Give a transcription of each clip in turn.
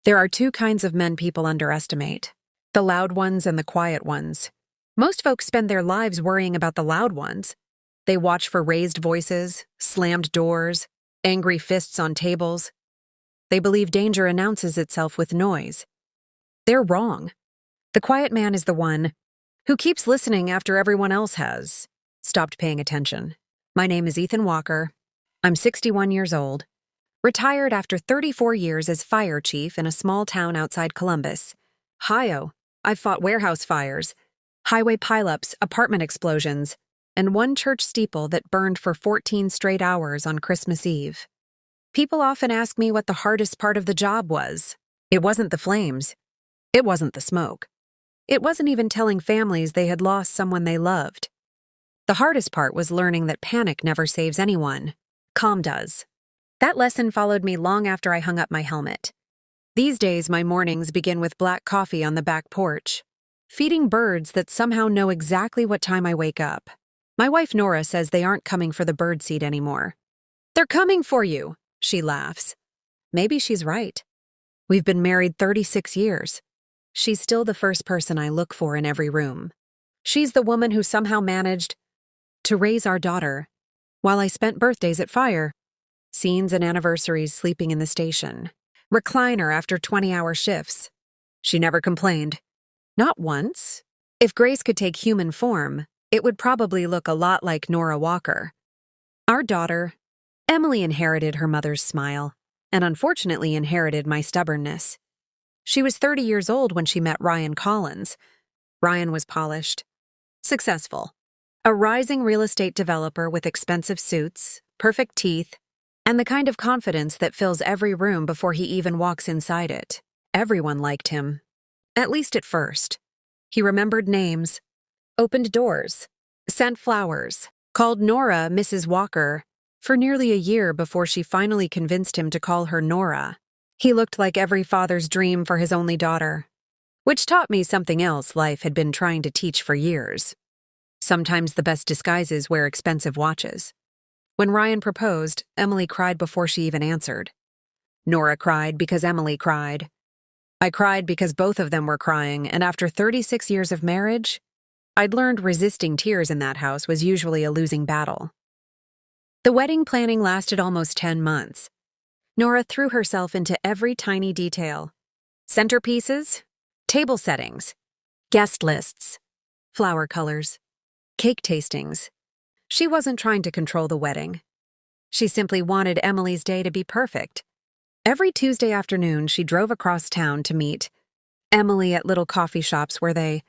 There are two kinds of men people underestimate: the loud ones and the quiet ones. Most folks spend their lives worrying about the loud ones. They watch for raised voices, slammed doors, angry fists on tables. They believe danger announces itself with noise. They're wrong. The quiet man is the one who keeps listening after everyone else has stopped paying attention. My name is Ethan Walker. I'm 61 years old, retired after 34 years as fire chief in a small town outside Columbus, Ohio. I've fought warehouse fires, highway pileups, apartment explosions, and one church steeple that burned for 14 straight hours on Christmas Eve. People often ask me what the hardest part of the job was. It wasn't the flames. It wasn't the smoke. It wasn't even telling families they had lost someone they loved. The hardest part was learning that panic never saves anyone. Calm does. That lesson followed me long after I hung up my helmet. These days, my mornings begin with black coffee on the back porch, feeding birds that somehow know exactly what time I wake up. My wife Nora says they aren't coming for the birdseed anymore. "They're coming for you," she laughs. Maybe she's right. We've been married 36 years. She's still the first person I look for in every room. She's the woman who somehow managed to raise our daughter, while I spent birthdays at fire, scenes and anniversaries sleeping in the station, recliner after 20-hour shifts. She never complained. Not once. If Grace could take human form, it would probably look a lot like Nora Walker. Our daughter, Emily, inherited her mother's smile, and unfortunately inherited my stubbornness. She was 30 years old when she met Ryan Collins. Ryan was polished, successful, a rising real estate developer with expensive suits, perfect teeth, and the kind of confidence that fills every room before he even walks inside it. Everyone liked him, at least at first. He remembered names, opened doors, sent flowers, called Nora Mrs. Walker for nearly a year before she finally convinced him to call her Nora. He looked like every father's dream for his only daughter, which taught me something else life had been trying to teach for years. Sometimes the best disguises wear expensive watches. When Ryan proposed, Emily cried before she even answered. Nora cried because Emily cried. I cried because both of them were crying, and after 36 years of marriage, I'd learned resisting tears in that house was usually a losing battle. The wedding planning lasted almost 10 months. Nora threw herself into every tiny detail: centerpieces, table settings, guest lists, flower colors, cake tastings. She wasn't trying to control the wedding. She simply wanted Emily's day to be perfect. Every Tuesday afternoon, she drove across town to meet Emily at little coffee shops where they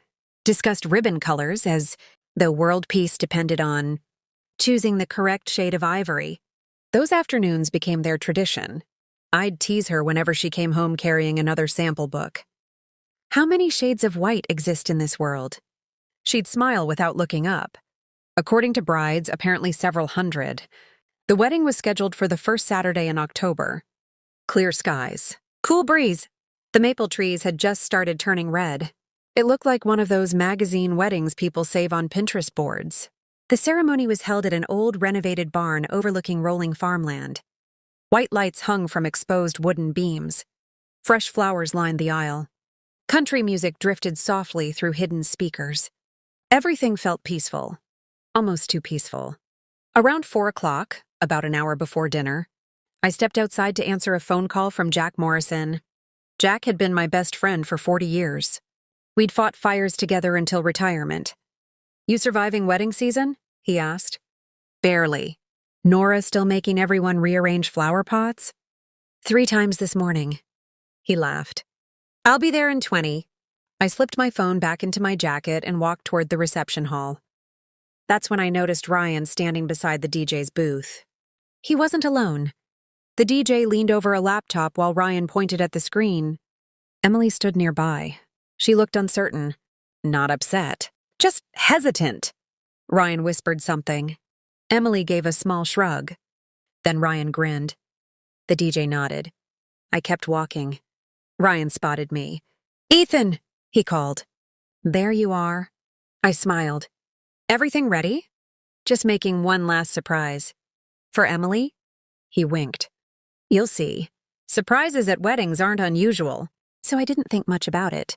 discussed ribbon colors as though world peace depended on choosing the correct shade of ivory. Those afternoons became their tradition. I'd tease her whenever she came home carrying another sample book. How many shades of white exist in this world? She'd smile without looking up. According to brides, apparently several hundred. The wedding was scheduled for the first Saturday in October. Clear skies, cool breeze. The maple trees had just started turning red. It looked like one of those magazine weddings people save on Pinterest boards. The ceremony was held at an old renovated barn overlooking rolling farmland. White lights hung from exposed wooden beams. Fresh flowers lined the aisle. Country music drifted softly through hidden speakers. Everything felt peaceful, almost too peaceful. Around 4 o'clock, about an hour before dinner, I stepped outside to answer a phone call from Jack Morrison. Jack had been my best friend for 40 years. We'd fought fires together until retirement. "You surviving wedding season?" he asked. "Barely. Nora still making everyone rearrange flower pots?" "3 times this morning." He laughed. "I'll be there in 20. I slipped my phone back into my jacket and walked toward the reception hall. That's when I noticed Ryan standing beside the DJ's booth. He wasn't alone. The DJ leaned over a laptop while Ryan pointed at the screen. Emily stood nearby. She looked uncertain, not upset, just hesitant. Ryan whispered something. Emily gave a small shrug. Then Ryan grinned. The DJ nodded. I kept walking. Ryan spotted me. "Ethan!" he called. "There you are." I smiled. "Everything ready?" "Just making one last surprise." "For Emily?" He winked. "You'll see." Surprises at weddings aren't unusual, so I didn't think much about it.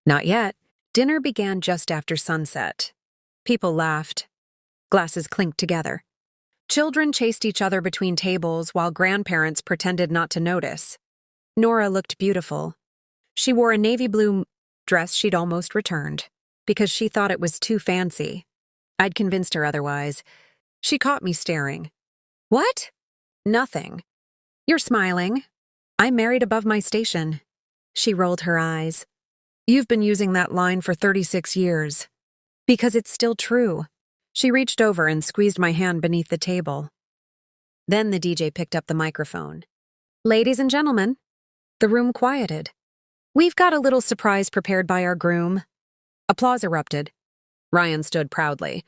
Not yet. Dinner began just after sunset. People laughed. Glasses clinked together. Children chased each other between tables while grandparents pretended not to notice. Nora looked beautiful. She wore a navy blue dress she'd almost returned because she thought it was too fancy. I'd convinced her otherwise. She caught me staring. What? Nothing. You're smiling. I'm married above my station. She rolled her eyes. You've been using that line for 36 years. Because it's still true. She reached over and squeezed my hand beneath the table. Then the DJ picked up the microphone. Ladies and gentlemen, the room quieted. We've got a little surprise prepared by our groom. Applause erupted. Ryan stood proudly.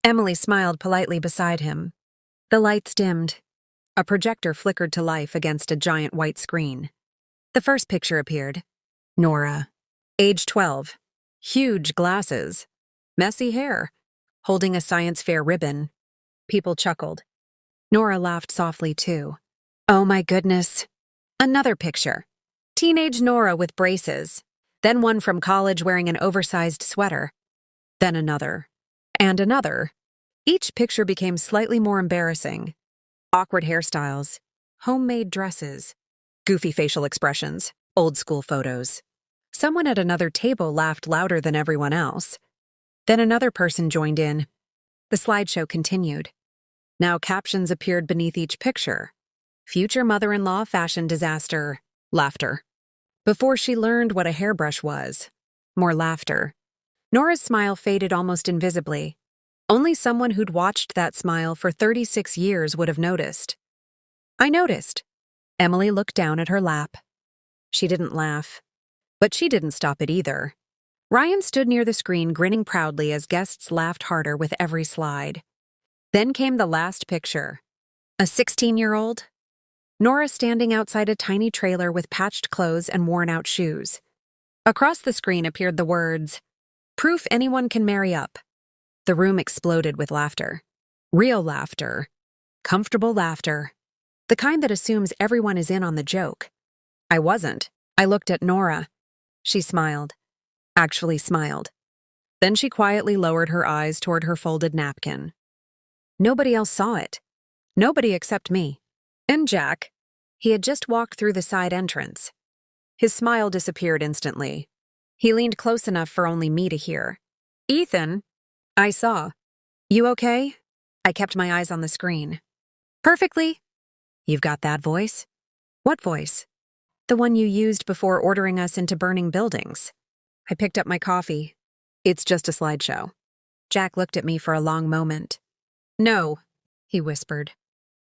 Emily smiled politely beside him. The lights dimmed. A projector flickered to life against a giant white screen. The first picture appeared. Nora, age 12, huge glasses, messy hair, holding a science fair ribbon. People chuckled. Nora laughed softly too. Oh my goodness. Another picture. Teenage Nora with braces. Then one from college wearing an oversized sweater. Then another. And another. Each picture became slightly more embarrassing. Awkward hairstyles, homemade dresses, goofy facial expressions, old-school photos. Someone at another table laughed louder than everyone else. Then another person joined in. The slideshow continued. Now captions appeared beneath each picture. Future mother-in-law fashion disaster. Laughter. Before she learned what a hairbrush was. More laughter. Nora's smile faded almost invisibly. Only someone who'd watched that smile for 36 years would have noticed. I noticed. Emily looked down at her lap. She didn't laugh. But she didn't stop it either. Ryan stood near the screen grinning proudly as guests laughed harder with every slide. Then came the last picture. A 16-year-old. Nora standing outside a tiny trailer with patched clothes and worn-out shoes. Across the screen appeared the words, "Proof anyone can marry up." The room exploded with laughter. Real laughter. Comfortable laughter. The kind that assumes everyone is in on the joke. I wasn't. I looked at Nora. She smiled. Actually smiled. Then she quietly lowered her eyes toward her folded napkin. Nobody else saw it. Nobody except me. And Jack. He had just walked through the side entrance. His smile disappeared instantly. He leaned close enough for only me to hear. Ethan. I saw. You okay? I kept my eyes on the screen. Perfectly. You've got that voice? What voice? The one you used before ordering us into burning buildings. I picked up my coffee. It's just a slideshow. Jack looked at me for a long moment. No, he whispered.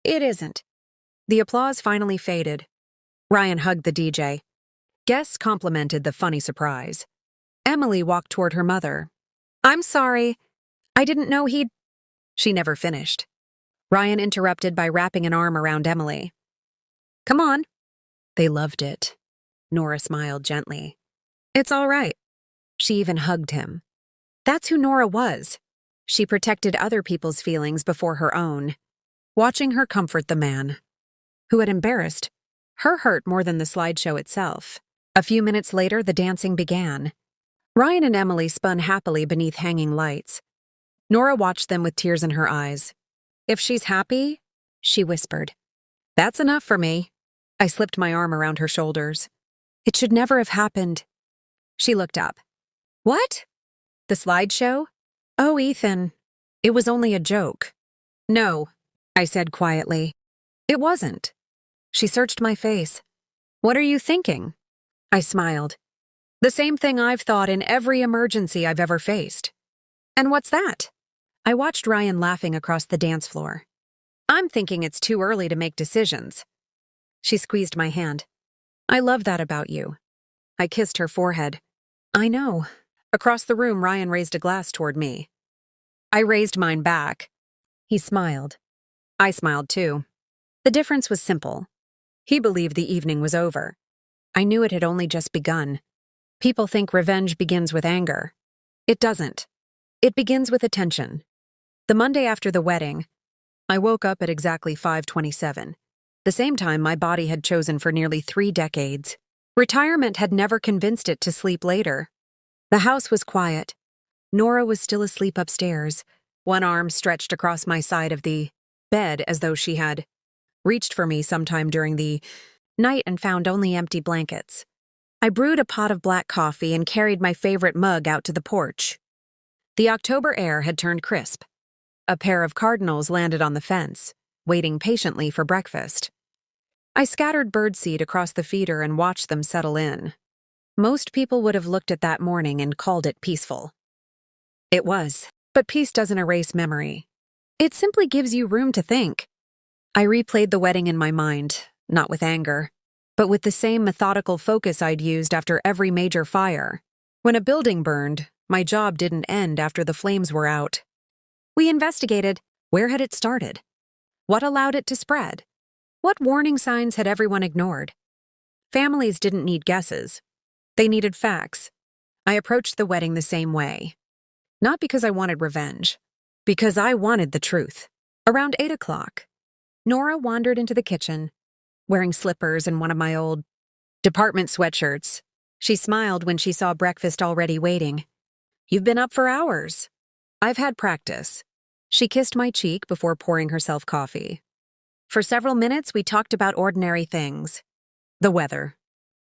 It isn't. The applause finally faded. Ryan hugged the DJ. Guests complimented the funny surprise. Emily walked toward her mother. I'm sorry. I didn't know he'd... She never finished. Ryan interrupted by wrapping an arm around Emily. Come on. They loved it. Nora smiled gently. It's all right. She even hugged him. That's who Nora was. She protected other people's feelings before her own. Watching her comfort the man, who had embarrassed her, hurt more than the slideshow itself. A few minutes later, the dancing began. Ryan and Emily spun happily beneath hanging lights. Nora watched them with tears in her eyes. If she's happy, she whispered. That's enough for me. I slipped my arm around her shoulders. It should never have happened. She looked up. What? The slideshow? Oh, Ethan. It was only a joke. No, I said quietly. It wasn't. She searched my face. What are you thinking? I smiled. The same thing I've thought in every emergency I've ever faced. And what's that? I watched Ryan laughing across the dance floor. I'm thinking it's too early to make decisions. She squeezed my hand. I love that about you. I kissed her forehead. I know. Across the room, Ryan raised a glass toward me. I raised mine back. He smiled. I smiled too. The difference was simple. He believed the evening was over. I knew it had only just begun. People think revenge begins with anger. It doesn't. It begins with attention. The Monday after the wedding, I woke up at exactly 5:27. the same time my body had chosen for nearly 3 decades. Retirement had never convinced it to sleep later. The house was quiet. Nora was still asleep upstairs, one arm stretched across my side of the bed as though she had reached for me sometime during the night and found only empty blankets. I brewed a pot of black coffee and carried my favorite mug out to the porch. The October air had turned crisp. A pair of cardinals landed on the fence, waiting patiently for breakfast. I scattered birdseed across the feeder and watched them settle in. Most people would have looked at that morning and called it peaceful. It was, but peace doesn't erase memory. It simply gives you room to think. I replayed the wedding in my mind, not with anger, but with the same methodical focus I'd used after every major fire. When a building burned, my job didn't end after the flames were out. We investigated. Where had it started? What allowed it to spread? What warning signs had everyone ignored? Families didn't need guesses. They needed facts. I approached the wedding the same way. Not because I wanted revenge, because I wanted the truth. Around 8 o'clock, Nora wandered into the kitchen, wearing slippers and one of my old department sweatshirts. She smiled when she saw breakfast already waiting. "You've been up for hours." "I've had practice." She kissed my cheek before pouring herself coffee. For several minutes, we talked about ordinary things. The weather,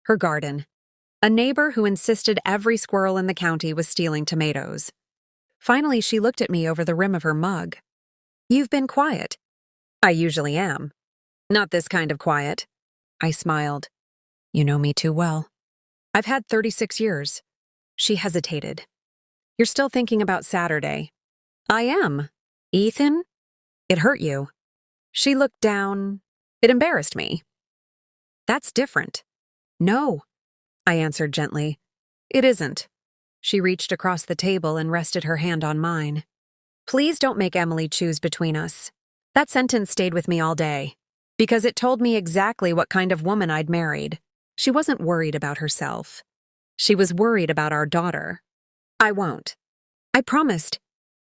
her garden, a neighbor who insisted every squirrel in the county was stealing tomatoes. Finally, she looked at me over the rim of her mug. "You've been quiet." "I usually am. Not this kind of quiet." I smiled. "You know me too well." "I've had 36 years. She hesitated. "You're still thinking about Saturday." "I am." "Ethan?" "It hurt you." She looked down. "It embarrassed me." "That's different." "No," I answered gently. "It isn't." She reached across the table and rested her hand on mine. "Please don't make Emily choose between us." That sentence stayed with me all day, because it told me exactly what kind of woman I'd married. She wasn't worried about herself. She was worried about our daughter. "I won't." I promised.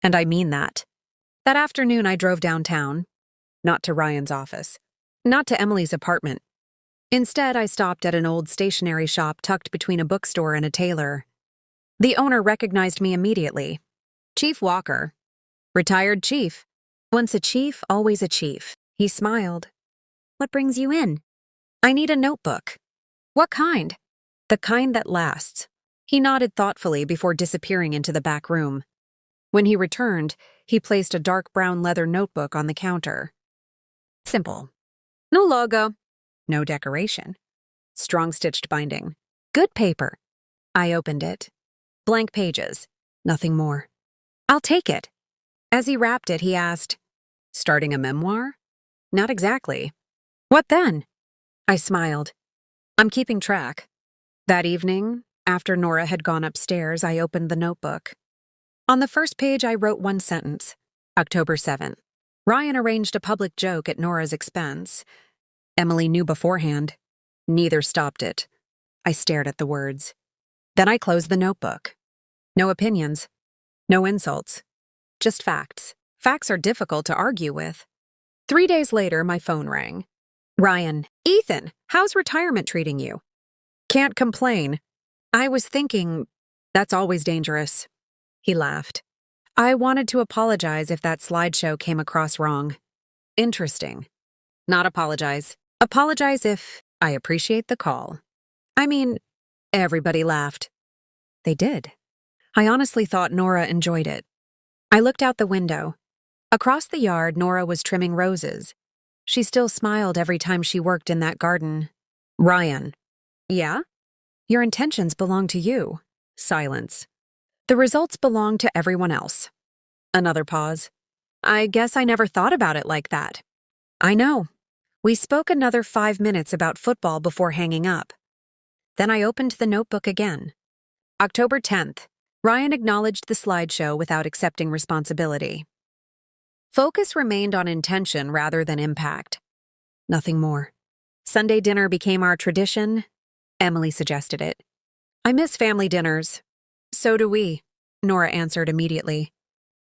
And I mean that. That afternoon I drove downtown. Not to Ryan's office. Not to Emily's apartment. Instead, I stopped at an old stationery shop tucked between a bookstore and a tailor. The owner recognized me immediately. "Chief Walker." "Retired chief." "Once a chief, always a chief." He smiled. "What brings you in?" "I need a notebook." "What kind?" "The kind that lasts." He nodded thoughtfully before disappearing into the back room. When he returned, he placed a dark brown leather notebook on the counter. Simple. No logo. No decoration. Strong stitched binding. Good paper. I opened it. Blank pages. Nothing more. "I'll take it." As he wrapped it, he asked, "Starting a memoir?" "Not exactly." "What then?" I smiled. "I'm keeping track." That evening, after Nora had gone upstairs, I opened the notebook. On the first page, I wrote one sentence. October 7th. Ryan arranged a public joke at Nora's expense. Emily knew beforehand. Neither stopped it. I stared at the words. Then I closed the notebook. No opinions. No insults. Just facts. Facts are difficult to argue with. 3 days later, my phone rang. "Ryan, Ethan, how's retirement treating you?" "Can't complain." I was thinking, "That's always dangerous." He laughed. "I wanted to apologize if that slideshow came across wrong." "Interesting." "Not apologize. Apologize if I appreciate the call." I mean, everybody laughed. They did. I honestly thought Nora enjoyed it. I looked out the window. Across the yard, Nora was trimming roses. She still smiled every time she worked in that garden. "Ryan." "Yeah?" "Your intentions belong to you." Silence. "The results belong to everyone else." Another pause. "I guess I never thought about it like that." "I know." We spoke another 5 minutes about football before hanging up. Then I opened the notebook again. October 10th. Ryan acknowledged the slideshow without accepting responsibility. Focus remained on intention rather than impact. Nothing more. Sunday dinner became our tradition. Emily suggested it. "I miss family dinners." "So do we," Nora answered immediately.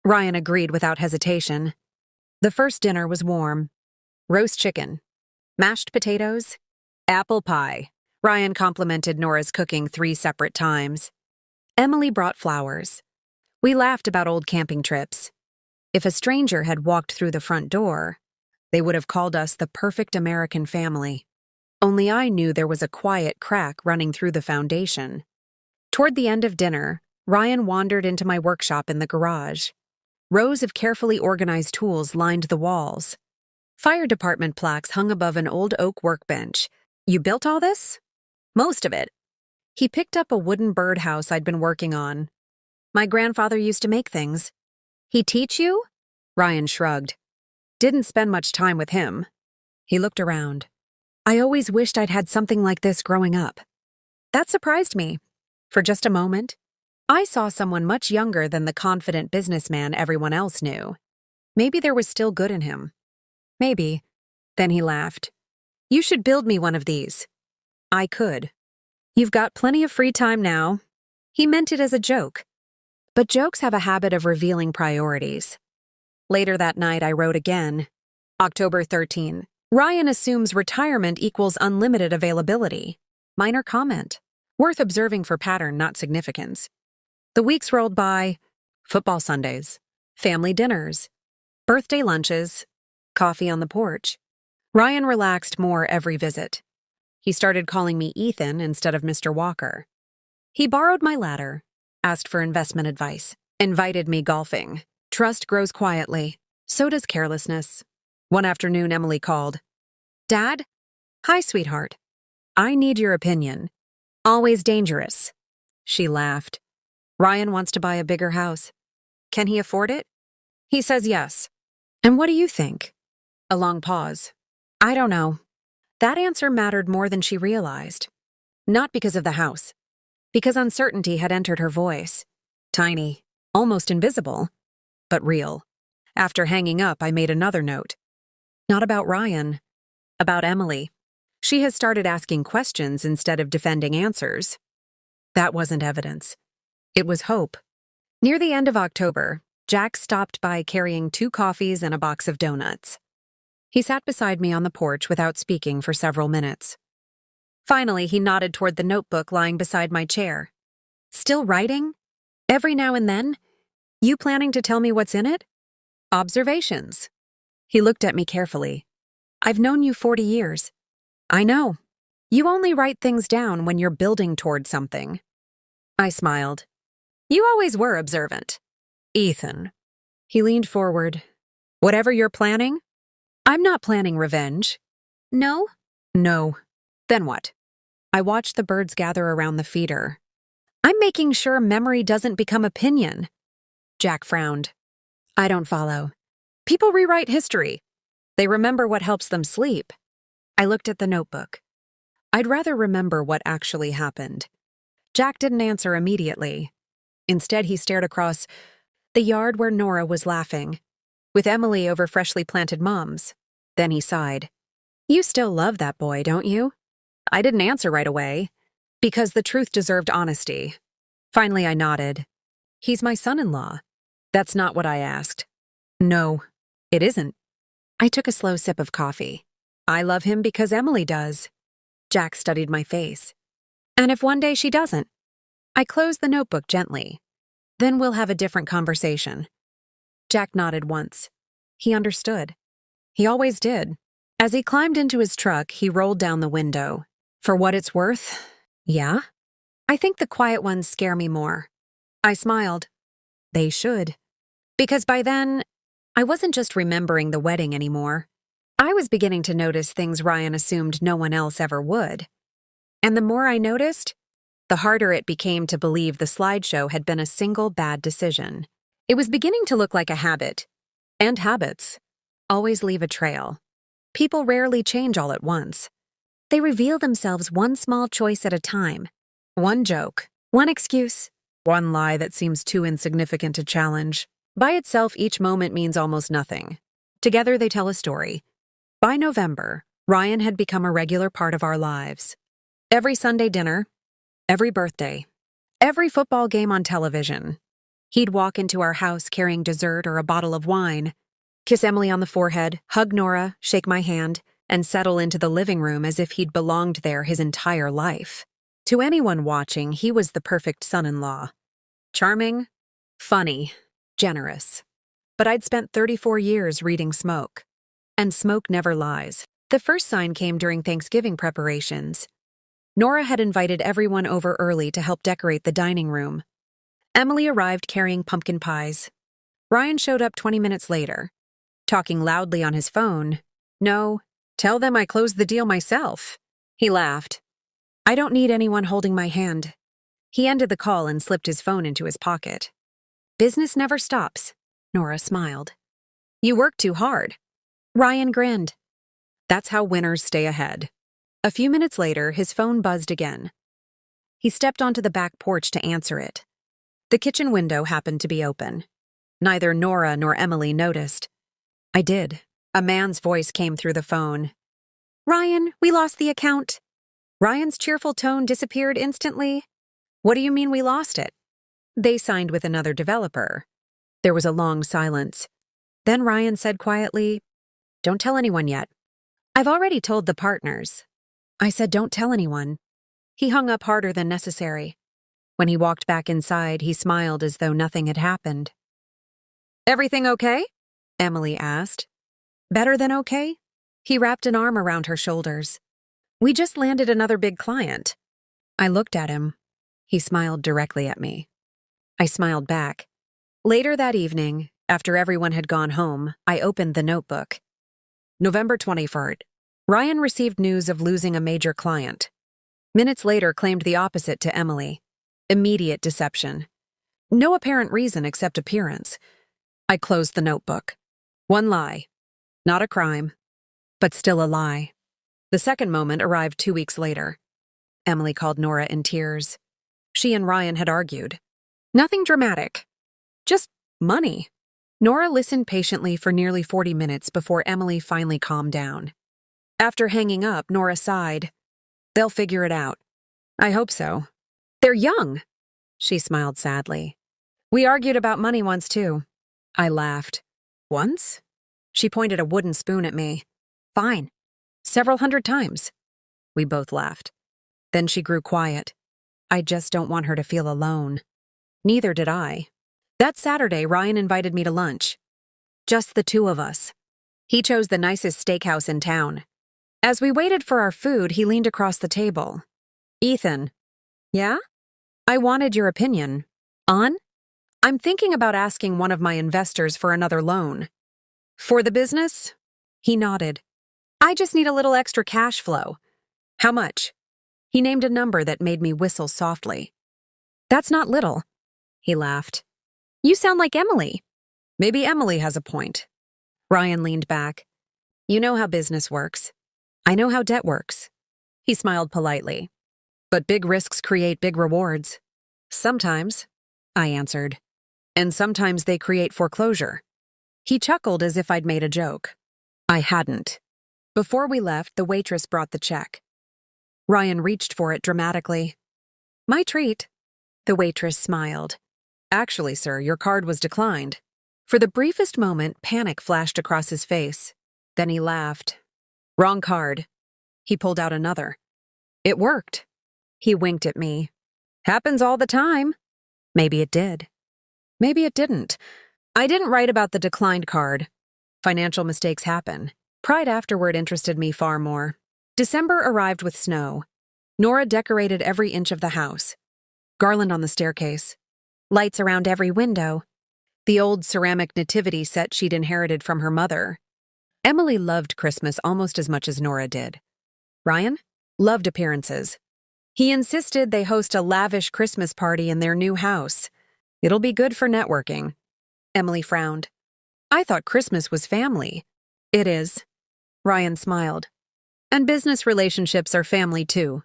Ryan agreed without hesitation. The first dinner was warm. Roast chicken. Mashed potatoes? Apple pie. Ryan complimented Nora's cooking 3 separate times. Emily brought flowers. We laughed about old camping trips. If a stranger had walked through the front door, they would have called us the perfect American family. Only I knew there was a quiet crack running through the foundation. Toward the end of dinner, Ryan wandered into my workshop in the garage. Rows of carefully organized tools lined the walls. Fire department plaques hung above an old oak workbench. You built all this? Most of it. He picked up a wooden birdhouse I'd been working on. My grandfather used to make things. He teach you? Ryan shrugged. Didn't spend much time with him. He looked around. I always wished I'd had something like this growing up. That surprised me. For just a moment, I saw someone much younger than the confident businessman everyone else knew. Maybe there was still good in him. Maybe. Then he laughed. You should build me one of these. I could. You've got plenty of free time now. He meant it as a joke. But jokes have a habit of revealing priorities. Later that night, I wrote again. October 13. Ryan assumes retirement equals unlimited availability. Minor comment. Worth observing for pattern, not significance. The weeks rolled by. Football Sundays. Family dinners. Birthday lunches. Coffee on the porch. Ryan relaxed more every visit. He started calling me Ethan instead of Mr. Walker. He borrowed my ladder, asked for investment advice, invited me golfing. Trust grows quietly. So does carelessness. One afternoon, Emily called. Dad? Hi, sweetheart. I need your opinion. Always dangerous. She laughed. Ryan wants to buy a bigger house. Can he afford it? He says yes. And what do you think? A long pause. I don't know. That answer mattered more than she realized. Not because of the house. Because uncertainty had entered her voice. Tiny, almost invisible, but real. After hanging up, I made another note. Not about Ryan. About Emily. She has started asking questions instead of defending answers. That wasn't evidence. It was hope. Near the end of October, Jack stopped by carrying 2 coffees and a box of donuts. He sat beside me on the porch without speaking for several minutes. Finally, he nodded toward the notebook lying beside my chair. Still writing? Every now and then? You planning to tell me what's in it? Observations. He looked at me carefully. I've known you 40 years. I know. You only write things down when you're building toward something. I smiled. You always were observant. Ethan. He leaned forward. Whatever you're planning? I'm not planning revenge. No? No. Then what? I watched the birds gather around the feeder. I'm making sure memory doesn't become opinion. Jack frowned. I don't follow. People rewrite history. They remember what helps them sleep. I looked at the notebook. I'd rather remember what actually happened. Jack didn't answer immediately. Instead, he stared across the yard where Nora was laughing, with Emily over freshly planted mums. Then he sighed. You still love that boy, don't you? I didn't answer right away, because the truth deserved honesty. Finally, I nodded. He's my son-in-law. That's not what I asked. No, it isn't. I took a slow sip of coffee. I love him because Emily does. Jack studied my face. And if one day she doesn't? I closed the notebook gently. Then we'll have a different conversation. Jack nodded once. He understood. He always did. As he climbed into his truck, he rolled down the window. For what it's worth, yeah? I think the quiet ones scare me more. I smiled. They should. Because by then, I wasn't just remembering the wedding anymore. I was beginning to notice things Ryan assumed no one else ever would. And the more I noticed, the harder it became to believe the slideshow had been a single bad decision. It was beginning to look like a habit. And habits always leave a trail. People rarely change all at once. They reveal themselves one small choice at a time. One joke, one excuse, one lie that seems too insignificant to challenge. By itself, each moment means almost nothing. Together, they tell a story. By November, Ryan had become a regular part of our lives. Every Sunday dinner, every birthday, every football game on television. He'd walk into our house carrying dessert or a bottle of wine, kiss Emily on the forehead, hug Nora, shake my hand, and settle into the living room as if he'd belonged there his entire life. To anyone watching, he was the perfect son-in-law. Charming, funny, generous. But I'd spent 34 years reading Smoke. And Smoke never lies. The first sign came during Thanksgiving preparations. Nora had invited everyone over early to help decorate the dining room. Emily arrived carrying pumpkin pies. Ryan showed up 20 minutes later, talking loudly on his phone. "No, tell them I closed the deal myself." He laughed. "I don't need anyone holding my hand." He ended the call and slipped his phone into his pocket. "Business never stops," Nora smiled. "You work too hard." Ryan grinned. That's how winners stay ahead. A few minutes later, his phone buzzed again. He stepped onto the back porch to answer it. The kitchen window happened to be open. Neither Nora nor Emily noticed. "I did." A man's voice came through the phone. "Ryan, we lost the account." Ryan's cheerful tone disappeared instantly. "What do you mean we lost it?" "They signed with another developer." There was a long silence. Then Ryan said quietly, "Don't tell anyone yet." "I've already told the partners." I said, "Don't tell anyone." He hung up harder than necessary. When he walked back inside, he smiled as though nothing had happened. "Everything okay?" Emily asked. "Better than okay?" He wrapped an arm around her shoulders. "We just landed another big client." I looked at him. He smiled directly at me. I smiled back. Later that evening, after everyone had gone home, I opened the notebook. November 23rd. Ryan received news of losing a major client. Minutes later, claimed the opposite to Emily. Immediate deception. No apparent reason except appearance. I closed the notebook. One lie. Not a crime, but still a lie. The second moment arrived 2 weeks later. Emily called Nora in tears. She and Ryan had argued. Nothing dramatic. Just money. Nora listened patiently for nearly 40 minutes before Emily finally calmed down. After hanging up, Nora sighed. "They'll figure it out." "I hope so." "They're young." She smiled sadly. "We argued about money once, too." I laughed. "Once?" She pointed a wooden spoon at me. "Fine. Several hundred times." We both laughed. Then she grew quiet. "I just don't want her to feel alone." Neither did I. That Saturday, Ryan invited me to lunch. Just the two of us. He chose the nicest steakhouse in town. As we waited for our food, he leaned across the table. "Ethan." "Yeah?" "I wanted your opinion." "On?" "I'm thinking about asking one of my investors for another loan." "For the business?" He nodded. "I just need a little extra cash flow." "How much?" He named a number that made me whistle softly. "That's not little." He laughed. "You sound like Emily." "Maybe Emily has a point." Ryan leaned back. "You know how business works. I know how debt works." He smiled politely. "But big risks create big rewards." "Sometimes," I answered. "And sometimes they create foreclosure." He chuckled as if I'd made a joke. I hadn't. Before we left, the waitress brought the check. Ryan reached for it dramatically. "My treat." The waitress smiled. "Actually, sir, your card was declined." For the briefest moment, panic flashed across his face. Then he laughed. "Wrong card." He pulled out another. "It worked." He winked at me. "Happens all the time." Maybe it did. Maybe it didn't. I didn't write about the declined card. Financial mistakes happen. Pride afterward interested me far more. December arrived with snow. Nora decorated every inch of the house. Garland on the staircase. Lights around every window. The old ceramic nativity set she'd inherited from her mother. Emily loved Christmas almost as much as Nora did. Ryan loved appearances. He insisted they host a lavish Christmas party in their new house. "It'll be good for networking." Emily frowned. "I thought Christmas was family." "It is." Ryan smiled. "And business relationships are family too."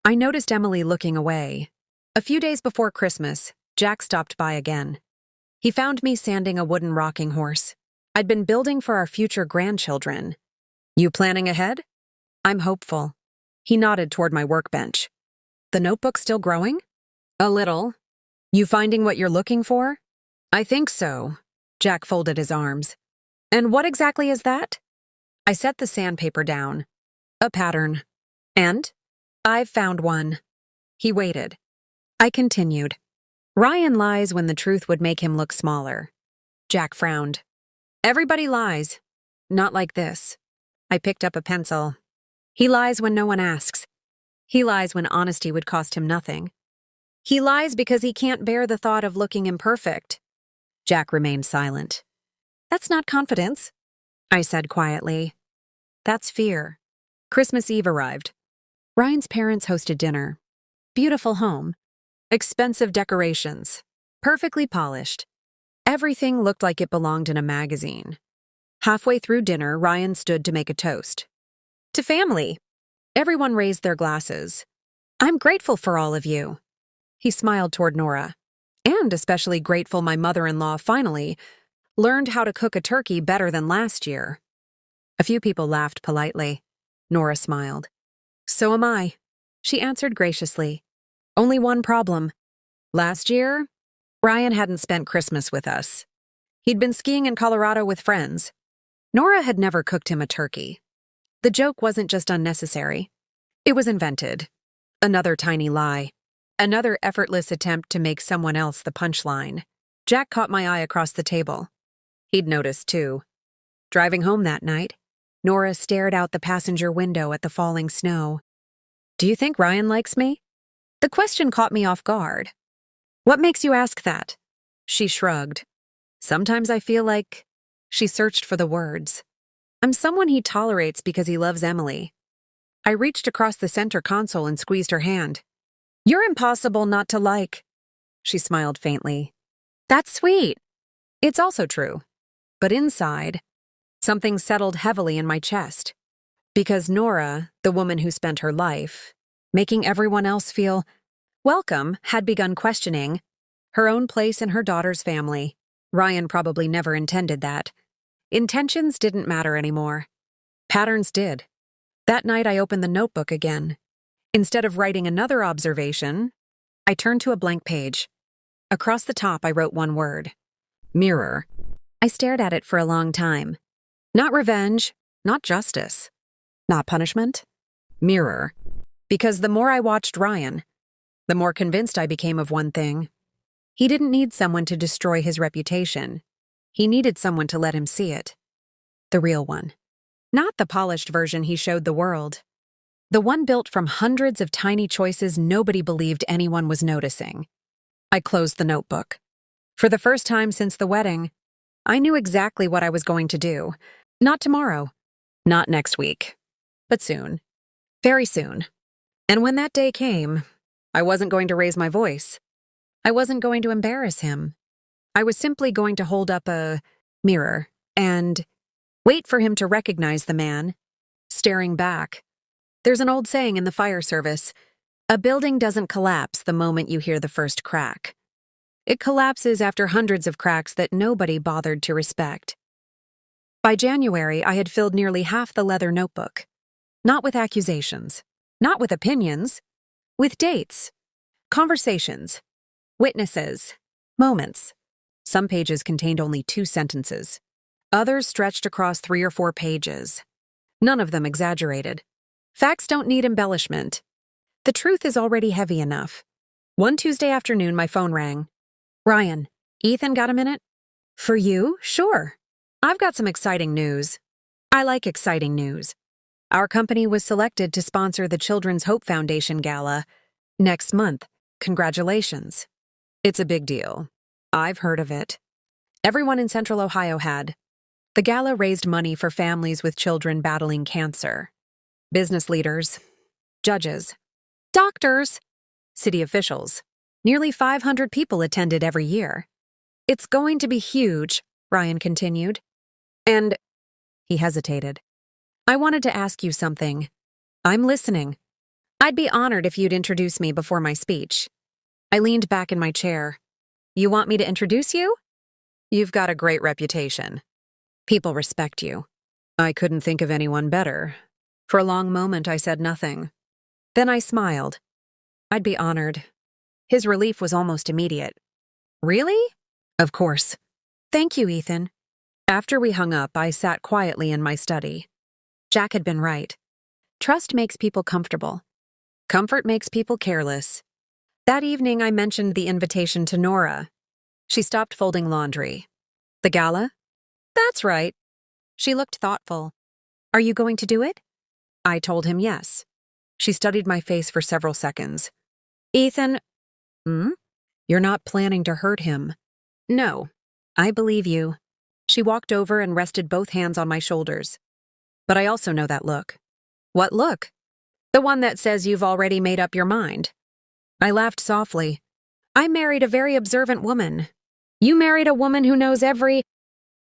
I noticed Emily looking away. A few days before Christmas, Jack stopped by again. He found me sanding a wooden rocking horse. I'd been building for our future grandchildren. "You planning ahead?" "I'm hopeful." He nodded toward my workbench. "The notebook still growing?" "A little." "You finding what you're looking for?" "I think so." Jack folded his arms. "And what exactly is that?" I set the sandpaper down. A pattern. And? I've found one. He waited. I continued. Ryan lies when the truth would make him look smaller. Jack frowned. Everybody lies. Not like this. I picked up a pencil. He lies when no one asks. He lies when honesty would cost him nothing. He lies because he can't bear the thought of looking imperfect. Jack remained silent. That's not confidence, I said quietly. That's fear. Christmas Eve arrived. Ryan's parents hosted dinner. Beautiful home. Expensive decorations. Perfectly polished. Everything looked like it belonged in a magazine. Halfway through dinner, Ryan stood to make a toast. To family. Everyone raised their glasses. I'm grateful for all of you. He smiled toward Nora. And especially grateful my mother-in-law finally learned how to cook a turkey better than last year. A few people laughed politely. Nora smiled. So am I, she answered graciously. Only one problem. Last year, Ryan hadn't spent Christmas with us. He'd been skiing in Colorado with friends. Nora had never cooked him a turkey. The joke wasn't just unnecessary. It was invented. Another tiny lie. Another effortless attempt to make someone else the punchline. Jack caught my eye across the table. He'd noticed, too. Driving home that night, Nora stared out the passenger window at the falling snow. Do you think Ryan likes me? The question caught me off guard. What makes you ask that? She shrugged. Sometimes I feel like... She searched for the words. I'm someone he tolerates because he loves Emily. I reached across the center console and squeezed her hand. You're impossible not to like. She smiled faintly. That's sweet. It's also true. But inside, something settled heavily in my chest. Because Nora, the woman who spent her life, making everyone else feel welcome, had begun questioning her own place in her daughter's family. Ryan probably never intended that. Intentions didn't matter anymore. Patterns did. That night I opened the notebook again. Instead of writing another observation, I turned to a blank page. Across the top I wrote one word. Mirror. I stared at it for a long time. Not revenge, not justice, not punishment. Mirror. Because the more I watched Ryan, the more convinced I became of one thing. He didn't need someone to destroy his reputation. He needed someone to let him see it. The real one. Not the polished version he showed the world. The one built from hundreds of tiny choices nobody believed anyone was noticing. I closed the notebook. For the first time since the wedding, I knew exactly what I was going to do. Not tomorrow. Not next week. But soon. Very soon. And when that day came, I wasn't going to raise my voice. I wasn't going to embarrass him. I was simply going to hold up a mirror and wait for him to recognize the man, staring back. There's an old saying in the fire service, a building doesn't collapse the moment you hear the first crack. It collapses after hundreds of cracks that nobody bothered to respect. By January, I had filled nearly half the leather notebook. Not with accusations, not with opinions, with dates, conversations, witnesses, moments. Some pages contained only 2 sentences. Others stretched across 3 or 4 pages. None of them exaggerated. Facts don't need embellishment. The truth is already heavy enough. One Tuesday afternoon, my phone rang. Ryan, Ethan got a minute? For you? Sure. I've got some exciting news. I like exciting news. Our company was selected to sponsor the Children's Hope Foundation Gala next month. Congratulations. It's a big deal. I've heard of it. Everyone in Central Ohio had. The gala raised money for families with children battling cancer. Business leaders, judges, doctors, city officials. Nearly 500 people attended every year. It's going to be huge, Ryan continued. And he hesitated. I wanted to ask you something. I'm listening. I'd be honored if you'd introduce me before my speech. I leaned back in my chair. You want me to introduce you? You've got a great reputation. People respect you. I couldn't think of anyone better. For a long moment, I said nothing. Then I smiled. I'd be honored. His relief was almost immediate. Really? Of course. Thank you, Ethan. After we hung up, I sat quietly in my study. Jack had been right. Trust makes people comfortable. Comfort makes people careless. That evening, I mentioned the invitation to Nora. She stopped folding laundry. The gala? That's right. She looked thoughtful. Are you going to do it? I told him yes. She studied my face for several seconds. Ethan, You're not planning to hurt him. No, I believe you. She walked over and rested both hands on my shoulders. But I also know that look. What look? The one that says you've already made up your mind. I laughed softly. I married a very observant woman. You married a woman who knows every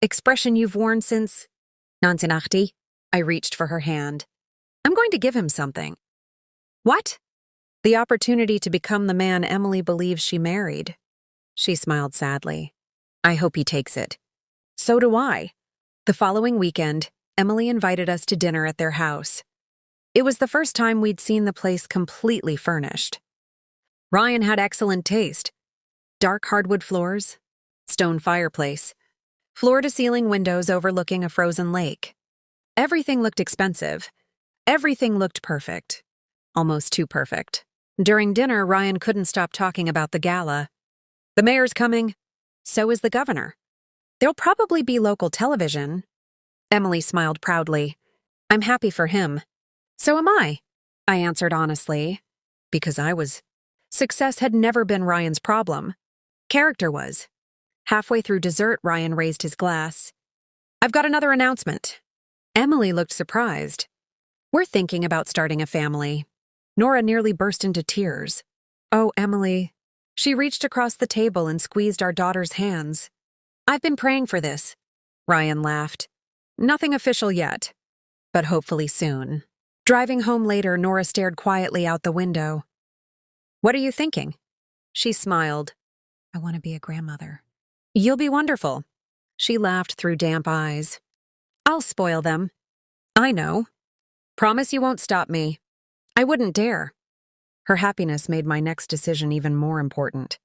expression you've worn since Nansinachti. I reached for her hand. I'm going to give him something. What? The opportunity to become the man Emily believes she married. She smiled sadly. I hope he takes it. So do I. The following weekend, Emily invited us to dinner at their house. It was the first time we'd seen the place completely furnished. Ryan had excellent taste. Dark hardwood floors, stone fireplace, floor-to-ceiling windows overlooking a frozen lake. Everything looked expensive. Everything looked perfect. Almost too perfect. During dinner, Ryan couldn't stop talking about the gala. The mayor's coming. So is the governor. There'll probably be local television. Emily smiled proudly. I'm happy for him. So am I answered honestly. Because I was. Success had never been Ryan's problem. Character was. Halfway through dessert, Ryan raised his glass. I've got another announcement. Emily looked surprised. We're thinking about starting a family. Nora nearly burst into tears. Oh, Emily. She reached across the table and squeezed our daughter's hands. I've been praying for this. Ryan laughed. Nothing official yet, but hopefully soon. Driving home later, Nora stared quietly out the window. What are you thinking? She smiled. I want to be a grandmother. You'll be wonderful. She laughed through damp eyes. I'll spoil them. I know. Promise you won't stop me. I wouldn't dare. Her happiness made my next decision even more important.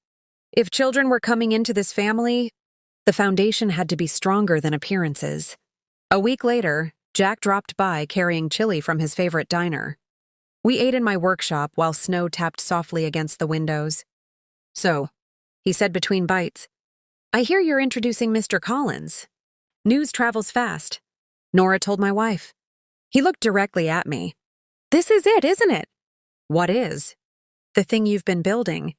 If children were coming into this family, the foundation had to be stronger than appearances. A week later, Jack dropped by carrying chili from his favorite diner. We ate in my workshop while snow tapped softly against the windows. So, he said between bites, I hear you're introducing Mr. Collins. News travels fast. Nora told my wife. He looked directly at me. This is it, isn't it? What is? The thing you've been building.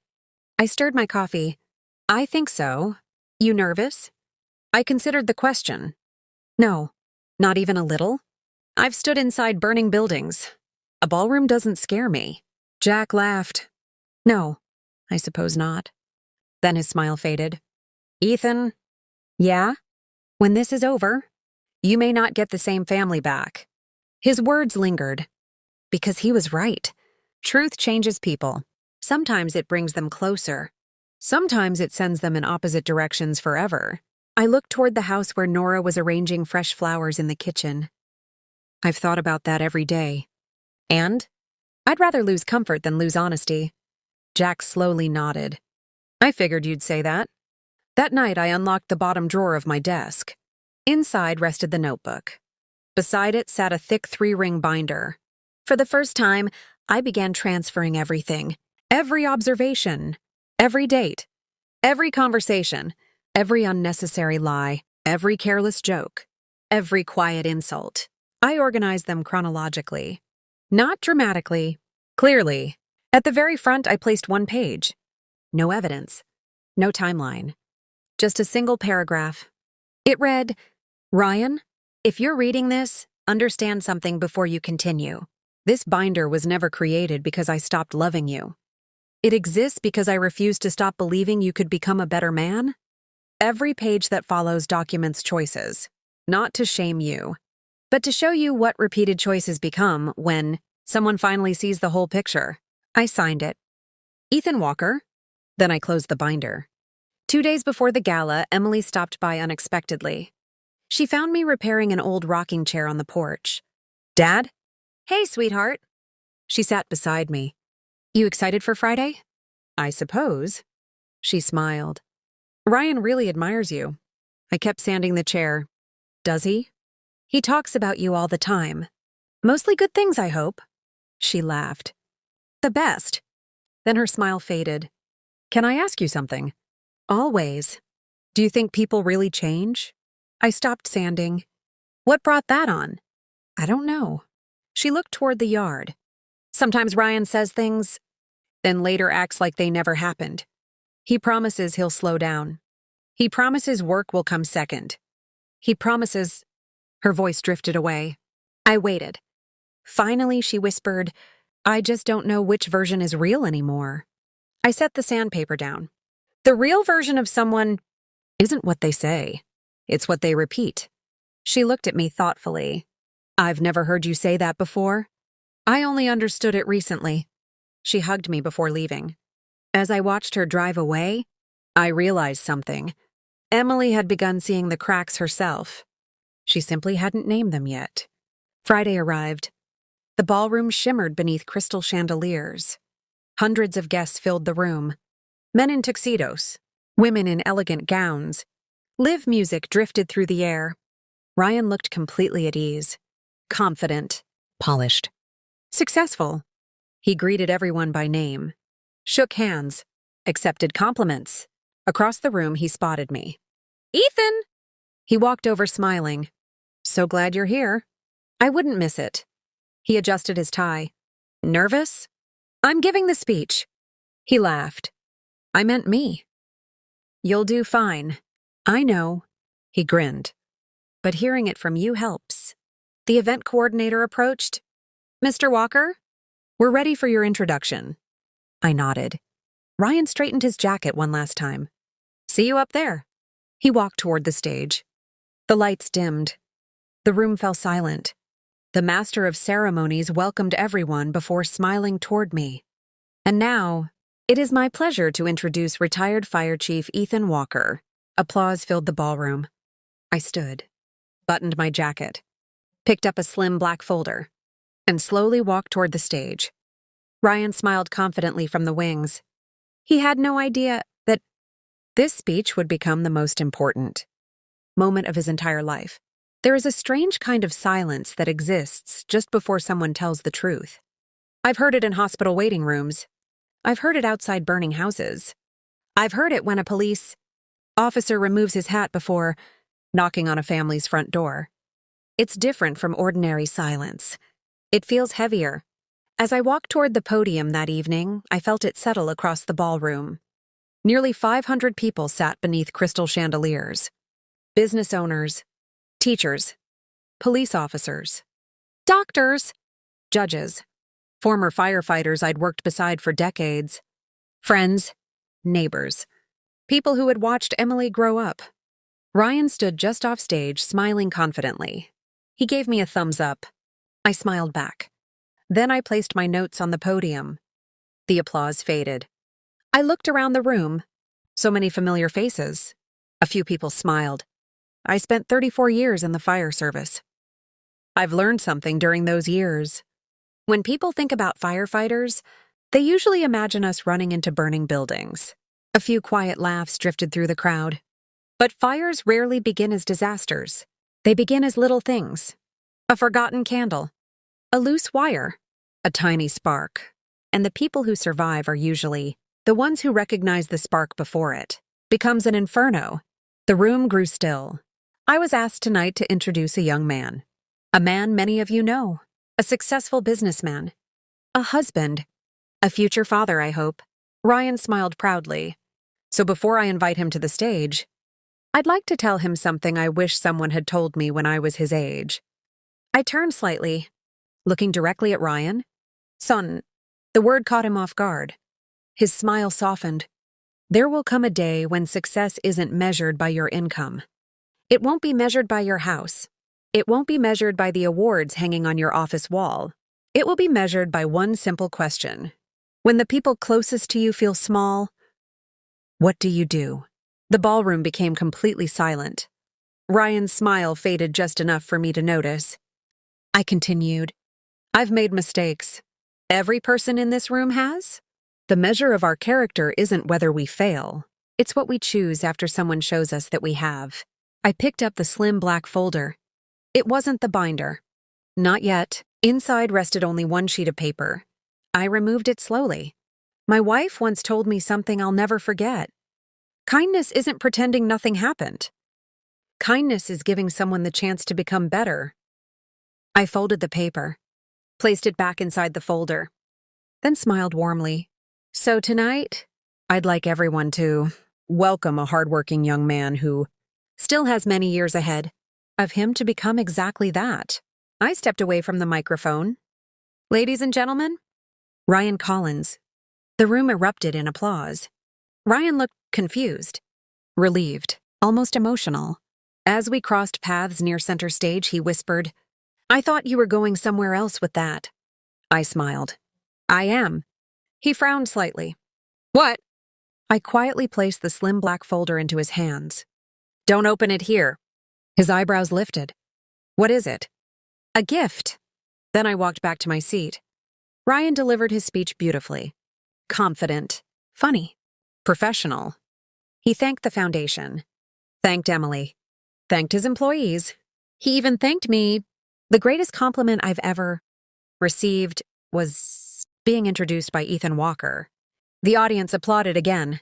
I stirred my coffee. I think so. You nervous? I considered the question. No, not even a little. I've stood inside burning buildings. A ballroom doesn't scare me. Jack laughed. No, I suppose not. Then his smile faded. Ethan? Yeah? When this is over, you may not get the same family back. His words lingered. Because he was right. Truth changes people. Sometimes it brings them closer. Sometimes it sends them in opposite directions forever. I looked toward the house where Nora was arranging fresh flowers in the kitchen. I've thought about that every day. And? I'd rather lose comfort than lose honesty. Jack slowly nodded. I figured you'd say that. That night, I unlocked the bottom drawer of my desk. Inside rested the notebook. Beside it sat a thick 3-ring binder. For the first time, I began transferring everything. Every observation. Every date. Every conversation. Every unnecessary lie. Every careless joke. Every quiet insult. I organized them chronologically. Not dramatically. Clearly. At the very front, I placed one page. No evidence. No timeline. Just a single paragraph. It read, Ryan, if you're reading this, understand something before you continue. This binder was never created because I stopped loving you. It exists because I refused to stop believing you could become a better man. Every page that follows documents choices, not to shame you, but to show you what repeated choices become when someone finally sees the whole picture. I signed it. Ethan Walker. Then I closed the binder. 2 days before the gala, Emily stopped by unexpectedly. She found me repairing an old rocking chair on the porch. Dad? Hey, sweetheart. She sat beside me. You excited for Friday? I suppose. She smiled. Ryan really admires you. I kept sanding the chair. Does he? He talks about you all the time. Mostly good things, I hope. She laughed. The best. Then her smile faded. Can I ask you something? Always. Do you think people really change? I stopped sanding. What brought that on? I don't know. She looked toward the yard. Sometimes Ryan says things, then later acts like they never happened. He promises he'll slow down. He promises work will come second. He promises... Her voice drifted away. I waited. Finally, she whispered, I just don't know which version is real anymore. I set the sandpaper down. The real version of someone isn't what they say. It's what they repeat. She looked at me thoughtfully. I've never heard you say that before. I only understood it recently. She hugged me before leaving. As I watched her drive away, I realized something. Emily had begun seeing the cracks herself. She simply hadn't named them yet. Friday arrived. The ballroom shimmered beneath crystal chandeliers. Hundreds of guests filled the room. Men in tuxedos, women in elegant gowns. Live music drifted through the air. Ryan looked completely at ease. Confident. Polished. Successful. He greeted everyone by name. Shook hands. Accepted compliments. Across the room, he spotted me. Ethan! He walked over smiling. So glad you're here. I wouldn't miss it. He adjusted his tie. Nervous? I'm giving the speech. He laughed. I meant me. You'll do fine. I know. He grinned. But hearing it from you helps. The event coordinator approached. Mr. Walker, we're ready for your introduction. I nodded. Ryan straightened his jacket one last time. See you up there. He walked toward the stage. The lights dimmed. The room fell silent. The master of ceremonies welcomed everyone before smiling toward me. And now, it is my pleasure to introduce retired Fire Chief Ethan Walker. Applause filled the ballroom. I stood, buttoned my jacket, picked up a slim black folder, and slowly walked toward the stage. Ryan smiled confidently from the wings. He had no idea that this speech would become the most important moment of his entire life. There is a strange kind of silence that exists just before someone tells the truth. I've heard it in hospital waiting rooms. I've heard it outside burning houses. I've heard it when a police officer removes his hat before knocking on a family's front door. It's different from ordinary silence. It feels heavier. As I walked toward the podium that evening, I felt it settle across the ballroom. Nearly 500 people sat beneath crystal chandeliers. Business owners, teachers, police officers, doctors, judges, former firefighters I'd worked beside for decades, friends, neighbors, people who had watched Emily grow up. Ryan stood just off stage, smiling confidently. He gave me a thumbs up. I smiled back. Then I placed my notes on the podium. The applause faded. I looked around the room. So many familiar faces. A few people smiled. I spent 34 years in the fire service. I've learned something during those years. When people think about firefighters, they usually imagine us running into burning buildings. A few quiet laughs drifted through the crowd. But fires rarely begin as disasters. They begin as little things. A forgotten candle, a loose wire, a tiny spark. And the people who survive are usually the ones who recognize the spark before it becomes an inferno. The room grew still. I was asked tonight to introduce a young man. A man many of you know. A successful businessman. A husband. A future father, I hope. Ryan smiled proudly. So before I invite him to the stage, I'd like to tell him something I wish someone had told me when I was his age. I turned slightly, looking directly at Ryan. Son, the word caught him off guard. His smile softened. There will come a day when success isn't measured by your income. It won't be measured by your house. It won't be measured by the awards hanging on your office wall. It will be measured by one simple question. When the people closest to you feel small, what do you do? The ballroom became completely silent. Ryan's smile faded just enough for me to notice. I continued. I've made mistakes. Every person in this room has. The measure of our character isn't whether we fail. It's what we choose after someone shows us that we have. I picked up the slim black folder. It wasn't the binder. Not yet. Inside rested only one sheet of paper. I removed it slowly. My wife once told me something I'll never forget. Kindness isn't pretending nothing happened. Kindness is giving someone the chance to become better. I folded the paper, placed it back inside the folder, then smiled warmly. So tonight, I'd like everyone to welcome a hardworking young man who still has many years ahead of him to become exactly that. I stepped away from the microphone. Ladies and gentlemen, Ryan Collins. The room erupted in applause. Ryan looked confused, relieved, almost emotional. As we crossed paths near center stage, he whispered, "I thought you were going somewhere else with that." I smiled. "I am." He frowned slightly. "What?" I quietly placed the slim black folder into his hands. "Don't open it here." His eyebrows lifted. "What is it?" "A gift." Then I walked back to my seat. Ryan delivered his speech beautifully. Confident, funny, professional. He thanked the foundation, thanked Emily, thanked his employees. He even thanked me. The greatest compliment I've ever received was being introduced by Ethan Walker. The audience applauded again.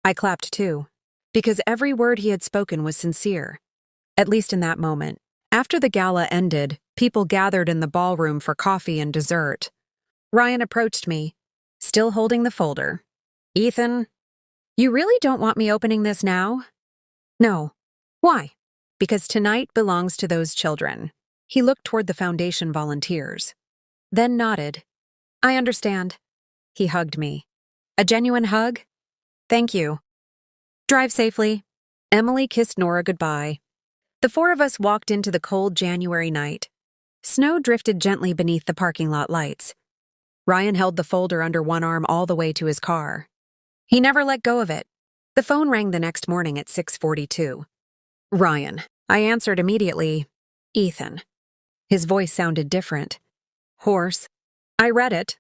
I clapped too, because every word he had spoken was sincere, at least in that moment. After the gala ended, people gathered in the ballroom for coffee and dessert. Ryan approached me, still holding the folder. "Ethan, you really don't want me opening this now?" "No." "Why?" "Because tonight belongs to those children." He looked toward the foundation volunteers, then nodded. "I understand." He hugged me. A genuine hug? "Thank you." "Drive safely." Emily kissed Nora goodbye. The four of us walked into the cold January night. Snow drifted gently beneath the parking lot lights. Ryan held the folder under one arm all the way to his car. He never let go of it. The phone rang the next morning at 6:42. "Ryan." I answered immediately. "Ethan." His voice sounded different. Hoarse. "I read it.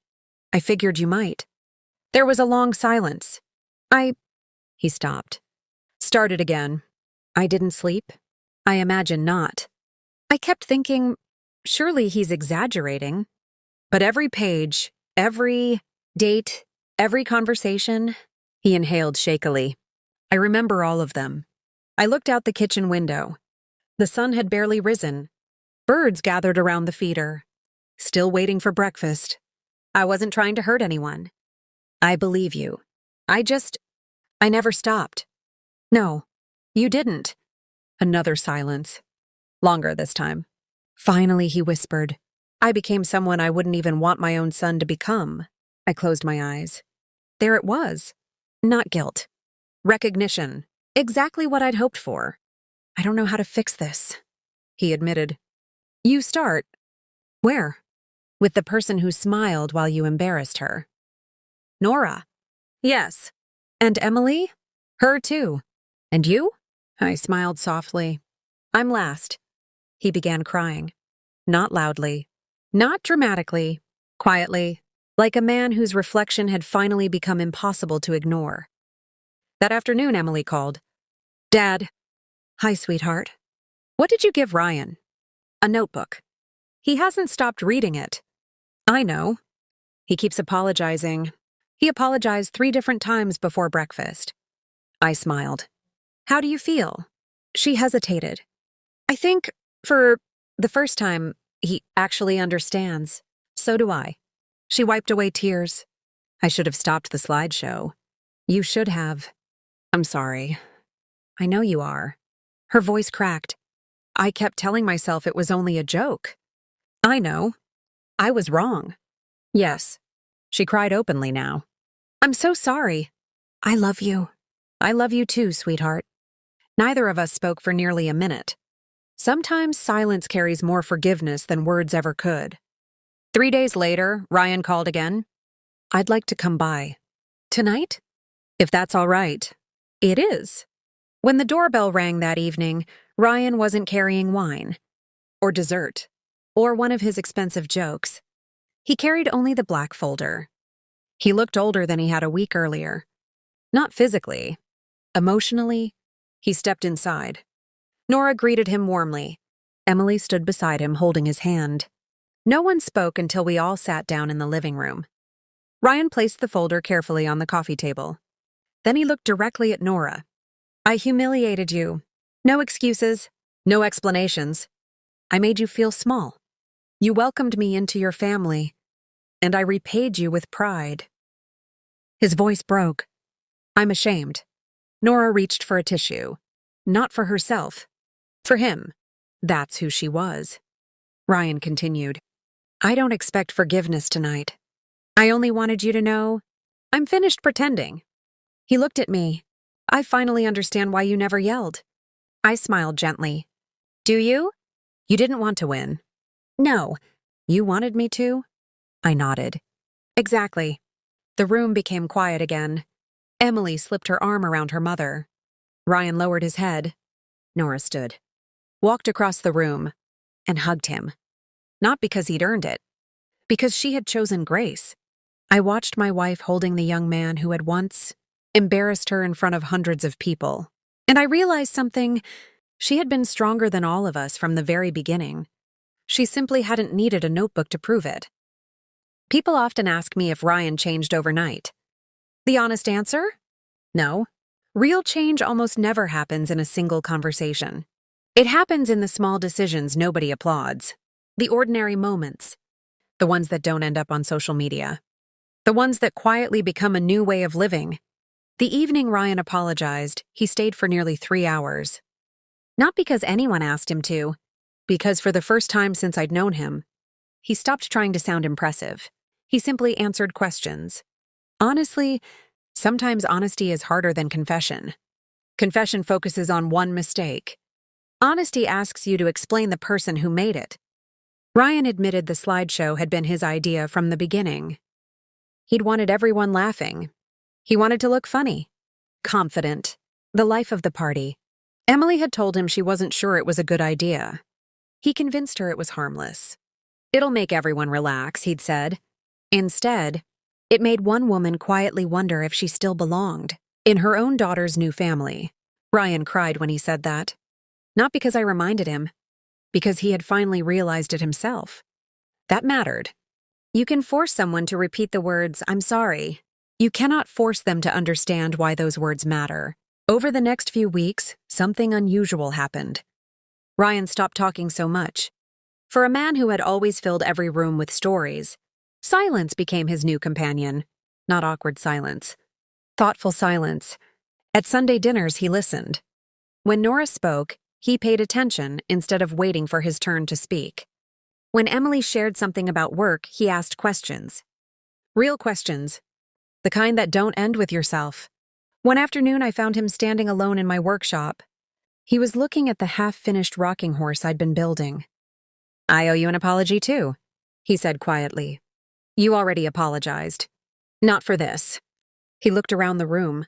I figured you might." There was a long silence. He stopped. Started again. "I didn't sleep?" "I imagine not." I kept thinking, surely he's exaggerating. But every page, every date, every conversation, he inhaled shakily. I remember all of them. I looked out the kitchen window. The sun had barely risen. Birds gathered around the feeder, still waiting for breakfast. I wasn't trying to hurt anyone. "I believe you. I never stopped." "No, you didn't." Another silence. Longer this time. Finally, he whispered, "I became someone I wouldn't even want my own son to become." I closed my eyes. There it was. Not guilt. Recognition. Exactly what I'd hoped for. "I don't know how to fix this," he admitted. "You start." "Where?" "With the person who smiled while you embarrassed her." "Nora." "Yes." "And Emily?" "Her too." "And you?" I smiled softly. "I'm last." He began crying. Not loudly. Not dramatically. Quietly. Like a man whose reflection had finally become impossible to ignore. That afternoon, Emily called. "Dad." "Hi, sweetheart." "What did you give Ryan?" "A notebook." "He hasn't stopped reading it." "I know. He keeps apologizing. He apologized 3 different times before breakfast." I smiled. "How do you feel?" She hesitated. "I think, for the first time, he actually understands." "So do I." She wiped away tears. "I should have stopped the slideshow." "You should have." "I'm sorry." "I know you are." Her voice cracked. "I kept telling myself it was only a joke." "I know. I was wrong." "Yes." She cried openly now. "I'm so sorry." "I love you." "I love you too, sweetheart." Neither of us spoke for nearly a minute. Sometimes silence carries more forgiveness than words ever could. 3 days later, Ryan called again. "I'd like to come by." "Tonight?" "If that's all right." "It is." When the doorbell rang that evening, Ryan wasn't carrying wine, or dessert, or one of his expensive jokes. He carried only the black folder. He looked older than he had a week earlier. Not physically. Emotionally, he stepped inside. Nora greeted him warmly. Emily stood beside him, holding his hand. No one spoke until we all sat down in the living room. Ryan placed the folder carefully on the coffee table. Then he looked directly at Nora. I humiliated you. No excuses, no explanations. I made you feel small. You welcomed me into your family, and I repaid you with pride. His voice broke. I'm ashamed. Nora reached for a tissue. Not for herself. For him. That's who she was. Ryan continued. I don't expect forgiveness tonight. I only wanted you to know I'm finished pretending. He looked at me. I finally understand why you never yelled. I smiled gently. Do you? You didn't want to win. No. You wanted me to? I nodded. Exactly. The room became quiet again. Emily slipped her arm around her mother. Ryan lowered his head. Nora stood, walked across the room, and hugged him. Not because he'd earned it, because she had chosen grace. I watched my wife holding the young man who had once embarrassed her in front of hundreds of people. And I realized something. She had been stronger than all of us from the very beginning. She simply hadn't needed a notebook to prove it. People often ask me if Ryan changed overnight. The honest answer? No. Real change almost never happens in a single conversation. It happens in the small decisions nobody applauds. The ordinary moments. The ones that don't end up on social media. The ones that quietly become a new way of living. The evening Ryan apologized, he stayed for nearly 3 hours. Not because anyone asked him to, because for the first time since I'd known him, he stopped trying to sound impressive. He simply answered questions. Honestly, sometimes honesty is harder than confession. Confession focuses on one mistake. Honesty asks you to explain the person who made it. Ryan admitted the slideshow had been his idea from the beginning. He'd wanted everyone laughing. He wanted to look funny, confident, the life of the party. Emily had told him she wasn't sure it was a good idea. He convinced her it was harmless. It'll make everyone relax, he'd said. Instead, it made one woman quietly wonder if she still belonged in her own daughter's new family. Ryan cried when he said that. Not because I reminded him, because he had finally realized it himself. That mattered. You can force someone to repeat the words, I'm sorry. You cannot force them to understand why those words matter. Over the next few weeks, something unusual happened. Ryan stopped talking so much. For a man who had always filled every room with stories, silence became his new companion. Not awkward silence. Thoughtful silence. At Sunday dinners, he listened. When Nora spoke, he paid attention instead of waiting for his turn to speak. When Emily shared something about work, he asked questions. Real questions. The kind that don't end with yourself. One afternoon, I found him standing alone in my workshop. He was looking at the half-finished rocking horse I'd been building. I owe you an apology, too, he said quietly. You already apologized. Not for this. He looked around the room.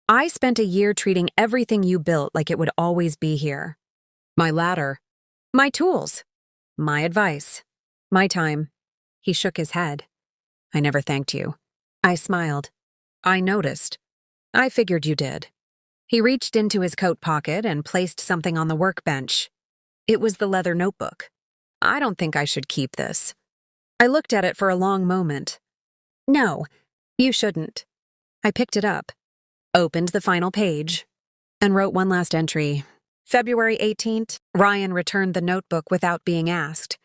I spent a year treating everything you built like it would always be here. My ladder. My tools. My advice. My time. He shook his head. I never thanked you. I smiled. I noticed. I figured you did. He reached into his coat pocket and placed something on the workbench. It was the leather notebook. I don't think I should keep this. I looked at it for a long moment. No, you shouldn't. I picked it up, opened the final page, and wrote one last entry. February 18th, Ryan returned the notebook without being asked.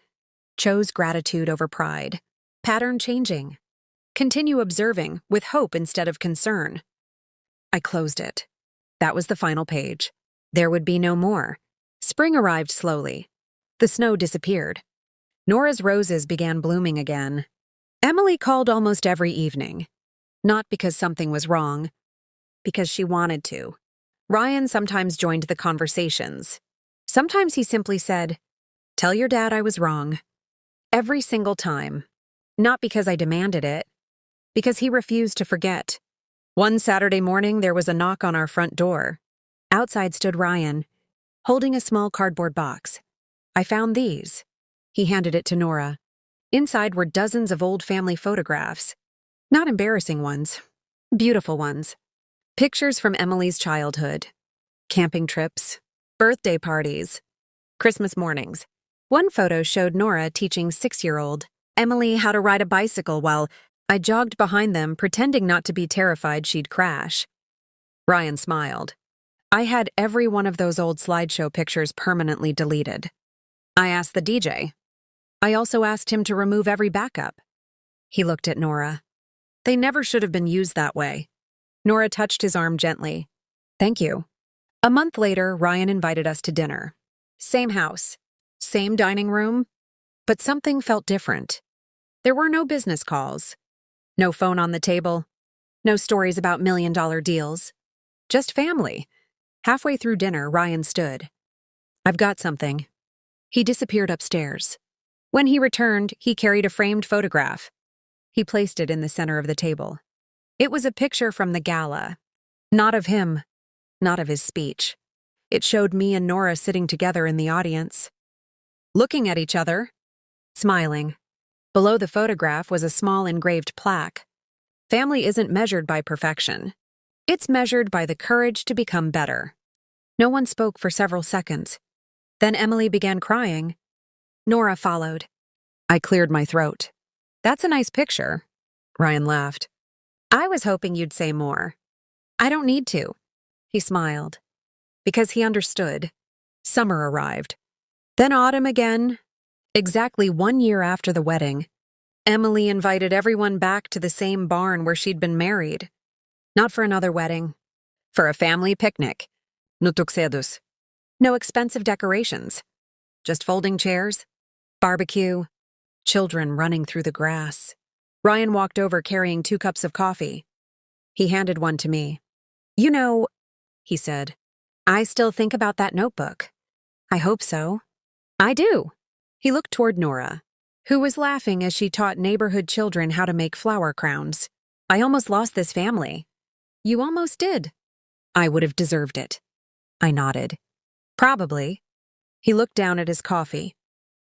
Chose gratitude over pride. Pattern changing. Continue observing with hope instead of concern. I closed it. That was the final page. There would be no more. Spring arrived slowly. The snow disappeared. Nora's roses began blooming again. Emily called almost every evening. Not because something was wrong, because she wanted to. Ryan sometimes joined the conversations. Sometimes he simply said, "Tell your dad I was wrong." Every single time. Not because I demanded it, because he refused to forget. One Saturday morning, there was a knock on our front door. Outside stood Ryan, holding a small cardboard box. I found these. He handed it to Nora. Inside were dozens of old family photographs. Not embarrassing ones, beautiful ones. Pictures from Emily's childhood. Camping trips, birthday parties, Christmas mornings. One photo showed Nora teaching 6-year-old Emily how to ride a bicycle while I jogged behind them, pretending not to be terrified she'd crash. Ryan smiled. I had every one of those old slideshow pictures permanently deleted. I asked the DJ. I also asked him to remove every backup. He looked at Nora. They never should have been used that way. Nora touched his arm gently. Thank you. A month later, Ryan invited us to dinner. Same house, same dining room, but something felt different. There were no business calls, no phone on the table, no stories about million-dollar deals. Just family. Halfway through dinner, Ryan stood. I've got something. He disappeared upstairs. When he returned, he carried a framed photograph. He placed it in the center of the table. It was a picture from the gala. Not of him, not of his speech. It showed me and Nora sitting together in the audience, looking at each other, smiling. Below the photograph was a small engraved plaque. Family isn't measured by perfection. It's measured by the courage to become better. No one spoke for several seconds. Then Emily began crying. Nora followed. I cleared my throat. That's a nice picture. Ryan laughed. I was hoping you'd say more. I don't need to. He smiled. Because he understood. Summer arrived. Then autumn again. Exactly 1 year after the wedding, Emily invited everyone back to the same barn where she'd been married. Not for another wedding. For a family picnic. No tuxedos. No expensive decorations. Just folding chairs, barbecue, children running through the grass. Ryan walked over carrying 2 cups of coffee. He handed one to me. You know, he said, I still think about that notebook. I hope so. I do. He looked toward Nora, who was laughing as she taught neighborhood children how to make flower crowns. I almost lost this family. You almost did. I would have deserved it. I nodded. Probably. He looked down at his coffee.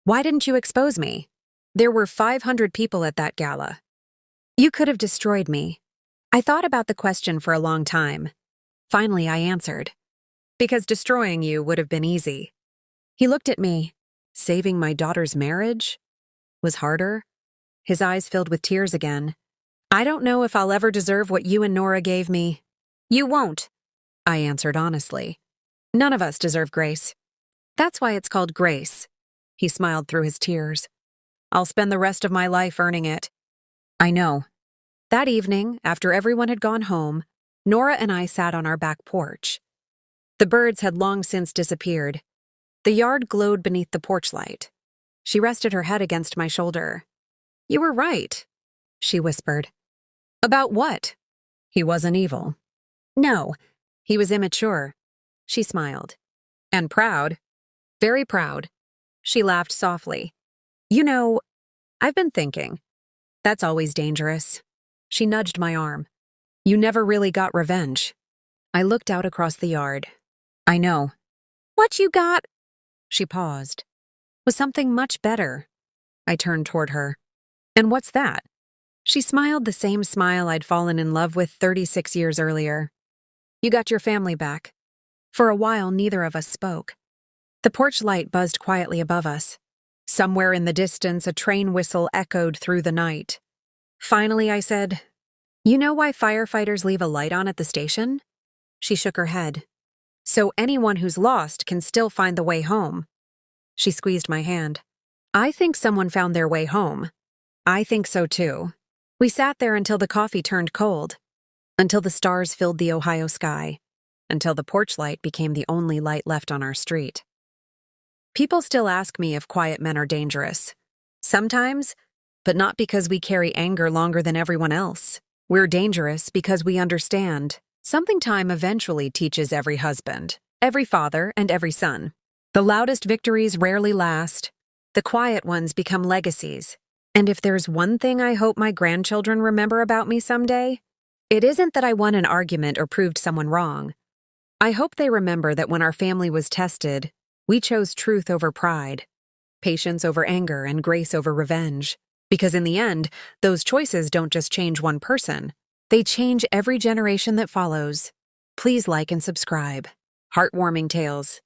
Why didn't you expose me? There were 500 people at that gala. You could have destroyed me. I thought about the question for a long time. Finally, I answered. Because destroying you would have been easy. He looked at me. Saving my daughter's marriage was harder. His eyes filled with tears again. I don't know if I'll ever deserve what you and Nora gave me. You won't, I answered honestly. None of us deserve grace. That's why it's called grace. He smiled through his tears. I'll spend the rest of my life earning it. I know. That evening, after everyone had gone home, Nora and I sat on our back porch. The birds had long since disappeared. The yard glowed beneath the porch light. She rested her head against my shoulder. You were right, she whispered. About what? He wasn't evil. No, he was immature. She smiled. And proud. Very proud. She laughed softly. You know, I've been thinking. That's always dangerous. She nudged my arm. You never really got revenge. I looked out across the yard. I know. What you got? She paused. Was something much better. I turned toward her. And what's that? She smiled the same smile I'd fallen in love with 36 years earlier. You got your family back. For a while, neither of us spoke. The porch light buzzed quietly above us. Somewhere in the distance, a train whistle echoed through the night. Finally, I said, You know why firefighters leave a light on at the station? She shook her head. So anyone who's lost can still find the way home. She squeezed my hand. I think someone found their way home. I think so too. We sat there until the coffee turned cold, until the stars filled the Ohio sky, until the porch light became the only light left on our street. People still ask me if quiet men are dangerous. Sometimes, but not because we carry anger longer than everyone else. We're dangerous because we understand. Something time eventually teaches every husband, every father, and every son. The loudest victories rarely last. The quiet ones become legacies. And if there's one thing I hope my grandchildren remember about me someday, it isn't that I won an argument or proved someone wrong. I hope they remember that when our family was tested, we chose truth over pride, patience over anger, and grace over revenge. Because in the end, those choices don't just change one person. They change every generation that follows. Please like and subscribe. Heartwarming tales.